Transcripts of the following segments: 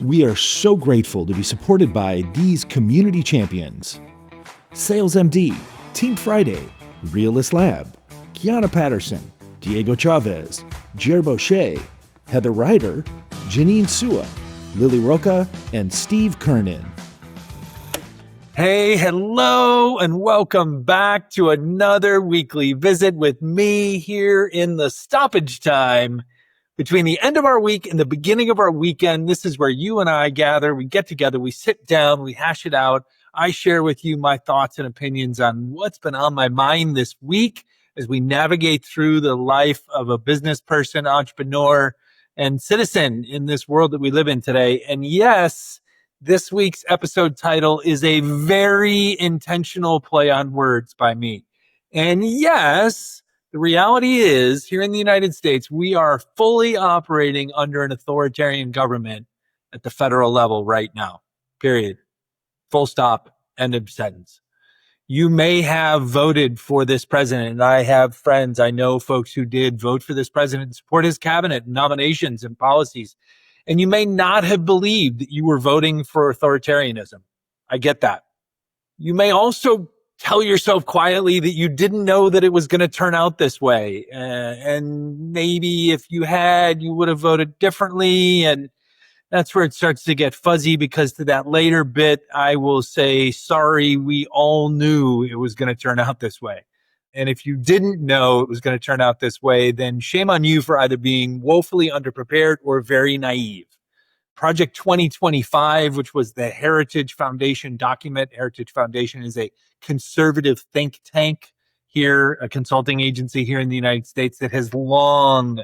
We are so grateful to be supported by these community champions: Sales MD, Team Friday, Realist Lab, Kiana Patterson, Diego Chavez, Jer Boucher, Heather Ryder, Janine Sua, Lily Roca, and Steve Kernan. Hey, hello, and welcome back to another weekly visit with me here in the Stoppage Time. Between the end of our week and the beginning of our weekend, this is where you and I gather, we get together, we sit down, we hash it out. I share with you my thoughts and opinions on what's been on my mind this week as we navigate through the life of a business person, entrepreneur, and citizen in this world that we live in today. And yes, this week's episode title is a very intentional play on words by me. And yes, the reality is, here in the United States, we are fully operating under an authoritarian government at the federal level right now. Period. Full stop. End of sentence. You may have voted for this president, and I have friends, I know folks who did vote for this president, support his cabinet, nominations and policies. And you may not have believed that you were voting for authoritarianism. I get that. You may also tell yourself quietly that you didn't know that it was going to turn out this way. And maybe if you had, you would have voted differently. And that's where it starts to get fuzzy, because to that later bit, I will say, sorry, we all knew it was going to turn out this way. And if you didn't know it was going to turn out this way, then shame on you for either being woefully underprepared or very naive. Project 2025, which was the Heritage Foundation document. Heritage Foundation is a conservative think tank here, a consulting agency here in the United States that has long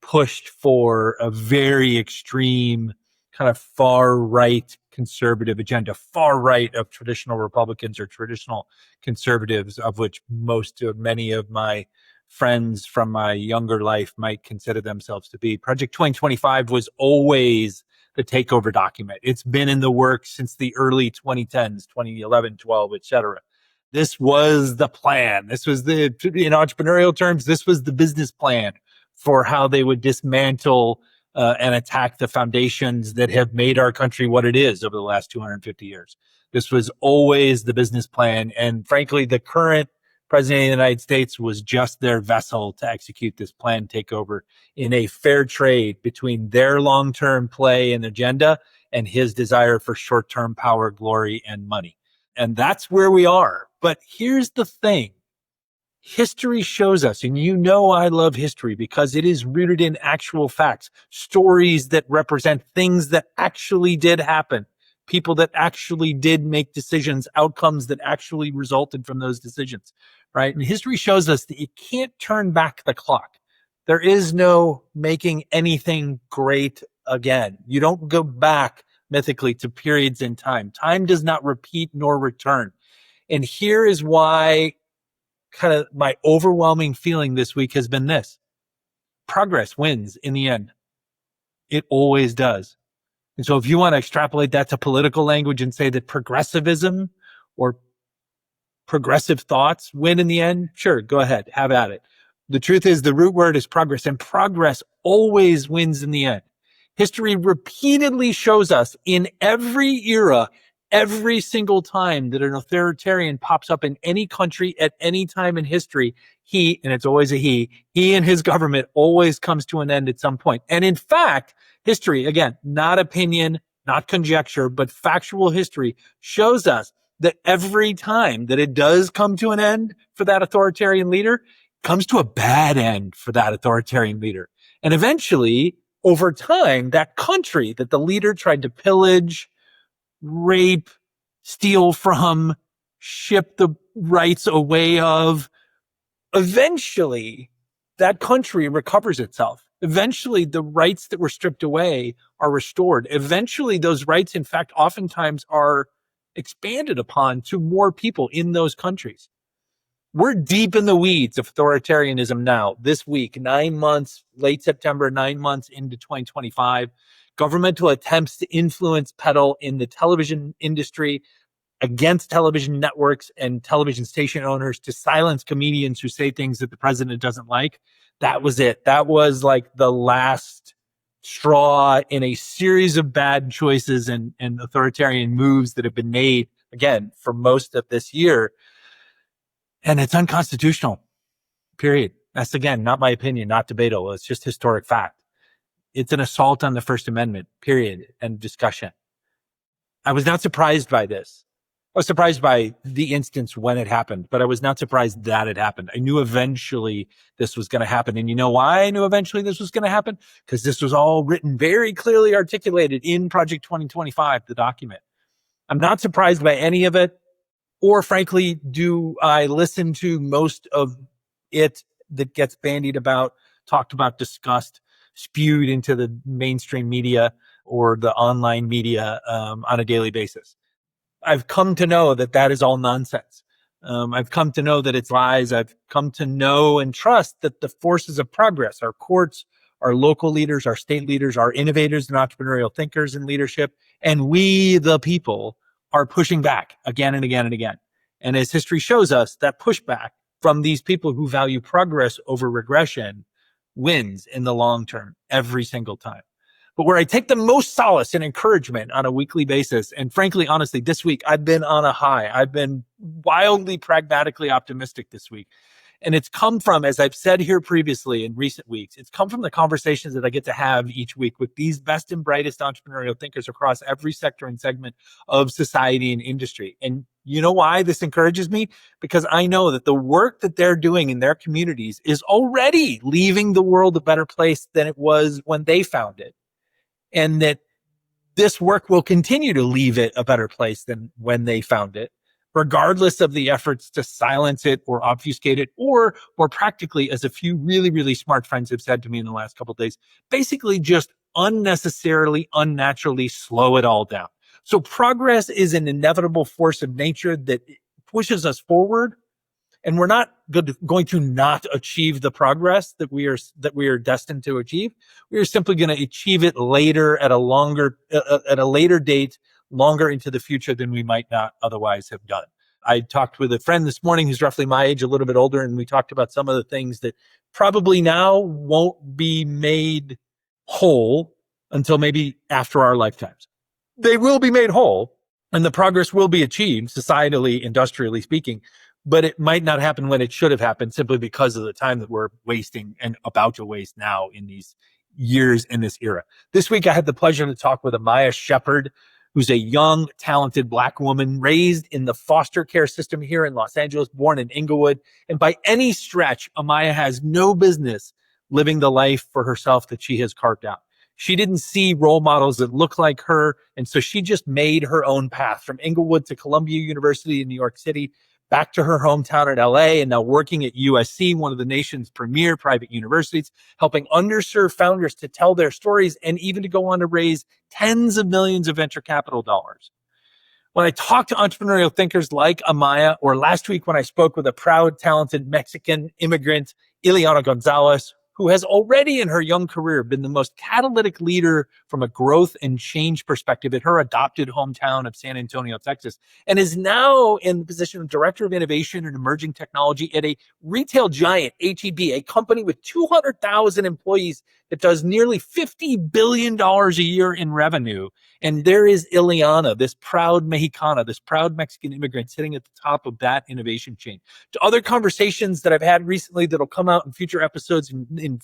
pushed for a very extreme kind of far right conservative agenda, far right of traditional Republicans or traditional conservatives, of which many of my friends from my younger life might consider themselves to be. Project 2025 was always the takeover document. It's been in the works since the early 2010s, 2011, 12, et cetera. This was the plan. This was in entrepreneurial terms, this was the business plan for how they would dismantle and attack the foundations that have made our country what it is over the last 250 years. This was always the business plan. And frankly, the current president of the United States was just their vessel to execute this planned takeover in a fair trade between their long-term play and agenda and his desire for short-term power, glory, and money. And that's where we are. But here's the thing. History shows us, and you know I love history because it is rooted in actual facts, stories that represent things that actually did happen, people that actually did make decisions, outcomes that actually resulted from those decisions, right? And history shows us that you can't turn back the clock. There is no making anything great again. You don't go back mythically to periods in time. Time does not repeat nor return. And here is why kind of my overwhelming feeling this week has been this: progress wins in the end. It always does. And so if you want to extrapolate that to political language and say that progressivism or progressive thoughts win in the end, sure, go ahead, have at it. The truth is the root word is progress, and progress always wins in the end. History repeatedly shows us in every era, every single time that an authoritarian pops up in any country at any time in history, he, and it's always a he and his government always comes to an end at some point. And in fact, history, again, not opinion, not conjecture, but factual history shows us that every time that it does come to an end for that authoritarian leader, it comes to a bad end for that authoritarian leader. And eventually, over time, that country that the leader tried to pillage, rape, steal from, ship the rights away of, eventually that country recovers itself. Eventually the rights that were stripped away are restored. Eventually those rights, in fact, oftentimes are expanded upon to more people in those countries. We're deep in the weeds of authoritarianism now. This week, 9 months, late September, 9 months into 2025, governmental attempts to influence peddle in the television industry against television networks and television station owners to silence comedians who say things that the president doesn't like. That was it. That was like the last straw in a series of bad choices and authoritarian moves that have been made, again, for most of this year. And it's unconstitutional, period. That's, again, not my opinion, not debatable. It's just historic fact. It's an assault on the First Amendment, period, and discussion. I was not surprised by this. I was surprised by the instance when it happened, but I was not surprised that it happened. I knew eventually this was going to happen. And you know why I knew eventually this was going to happen? Because this was all written, very clearly articulated in Project 2025, the document. I'm not surprised by any of it, or frankly, do I listen to most of it that gets bandied about, talked about, discussed, spewed into the mainstream media or the online media on a daily basis. I've come to know that that is all nonsense. I've come to know that it's lies. I've come to know and trust that the forces of progress, our courts, our local leaders, our state leaders, our innovators and entrepreneurial thinkers in leadership, and we, the people, are pushing back again and again and again. And as history shows us, that pushback from these people who value progress over regression wins in the long term every single time. But where I take the most solace and encouragement on a weekly basis, and frankly, honestly, this week, I've been on a high. I've been wildly pragmatically optimistic this week. And it's come from, as I've said here previously in recent weeks, it's come from the conversations that I get to have each week with these best and brightest entrepreneurial thinkers across every sector and segment of society and industry. And you know why this encourages me? Because I know that the work that they're doing in their communities is already leaving the world a better place than it was when they found it. And that this work will continue to leave it a better place than when they found it, regardless of the efforts to silence it or obfuscate it, or more practically, as a few really, really smart friends have said to me in the last couple of days, basically just unnecessarily, unnaturally slow it all down. So progress is an inevitable force of nature that pushes us forward. And we're not going to not achieve the progress that we are destined to achieve. We are simply going to achieve it later at a later date, longer into the future than we might not otherwise have done. I talked with a friend this morning who's roughly my age, a little bit older, and we talked about some of the things that probably now won't be made whole until maybe after our lifetimes. They will be made whole, and the progress will be achieved, societally, industrially speaking, but it might not happen when it should have happened simply because of the time that we're wasting and about to waste now in these years in this era. This week, I had the pleasure to talk with Amiah Sheppard, who's a young, talented Black woman raised in the foster care system here in Los Angeles, born in Inglewood. And by any stretch, Amiah has no business living the life for herself that she has carved out. She didn't see role models that look like her, and so she just made her own path from Inglewood to Columbia University in New York City, back to her hometown in LA, and now working at USC, one of the nation's premier private universities, helping underserved founders to tell their stories and even to go on to raise tens of millions of venture capital dollars. When I talk to entrepreneurial thinkers like Amiah, or last week when I spoke with a proud, talented Mexican immigrant, Ileana Gonzalez, who has already in her young career been the most catalytic leader from a growth and change perspective at her adopted hometown of San Antonio, Texas, and is now in the position of Director of Innovation and Emerging Technology at a retail giant, H-E-B, a company with 200,000 employees that does nearly $50 billion a year in revenue. And there is Ileana, this proud Mexicana, this proud Mexican immigrant sitting at the top of that innovation chain. To other conversations that I've had recently that'll come out in future episodes in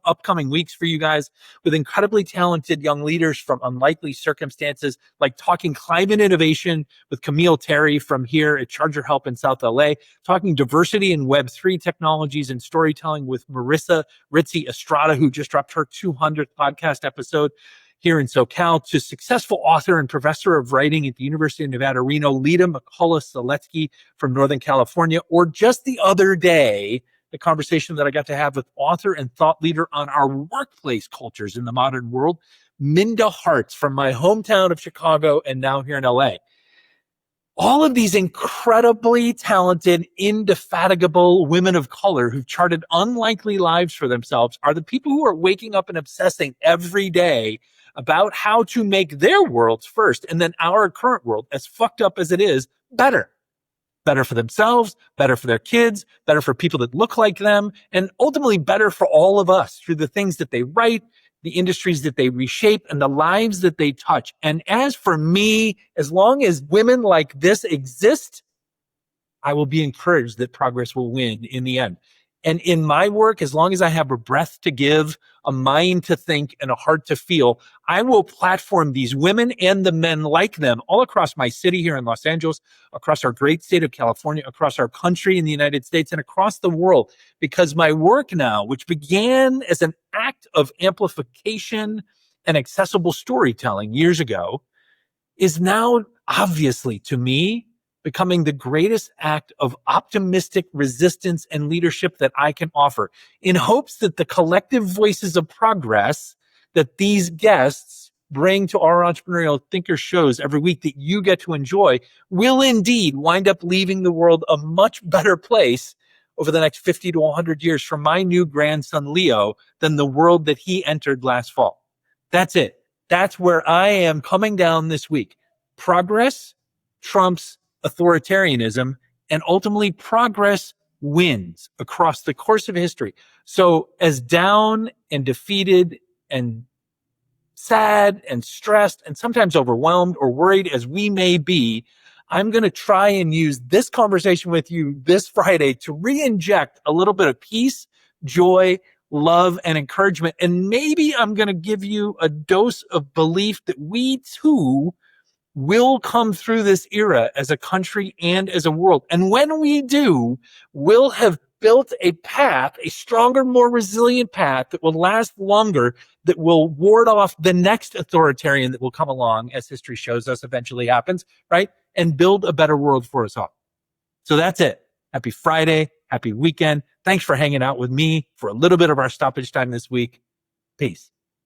upcoming weeks for you guys with incredibly talented young leaders from unlikely circumstances, like talking climate innovation with Camille Terry from here at Charger Help in South LA, talking diversity in Web3 technologies and storytelling with Marissa Ritzy Estrada, who just dropped her 200th podcast episode here in SoCal, to successful author and professor of writing at the University of Nevada, Reno, Lita McCullough-Seletsky from Northern California, or just the other day, the conversation that I got to have with author and thought leader on our workplace cultures in the modern world, Minda Harts from my hometown of Chicago and now here in LA. All of these incredibly talented, indefatigable women of color who've charted unlikely lives for themselves are the people who are waking up and obsessing every day about how to make their worlds first, and then our current world, as fucked up as it is, better. Better for themselves, better for their kids, better for people that look like them, and ultimately better for all of us through the things that they write, the industries that they reshape, and the lives that they touch. And as for me, as long as women like this exist, I will be encouraged that progress will win in the end. And in my work, as long as I have a breath to give, a mind to think, and a heart to feel, I will platform these women and the men like them all across my city here in Los Angeles, across our great state of California, across our country in the United States, and across the world. Because my work now, which began as an act of amplification and accessible storytelling years ago, is now obviously, to me, becoming the greatest act of optimistic resistance and leadership that I can offer, in hopes that the collective voices of progress that these guests bring to our entrepreneurial thinker shows every week that you get to enjoy will indeed wind up leaving the world a much better place over the next 50 to 100 years for my new grandson, Leo, than the world that he entered last fall. That's it. That's where I am coming down this week. Progress trumps authoritarianism, and ultimately progress wins across the course of history. So as down and defeated and sad and stressed and sometimes overwhelmed or worried as we may be, I'm going to try and use this conversation with you this Friday to re-inject a little bit of peace, joy, love, and encouragement. And maybe I'm going to give you a dose of belief that we too will come through this era as a country and as a world. And when we do, we'll have built a path, a stronger, more resilient path that will last longer, that will ward off the next authoritarian that will come along, as history shows us eventually happens, right? And build a better world for us all. So that's it. Happy Friday. Happy weekend. Thanks for hanging out with me for a little bit of our stoppage time this week. Peace.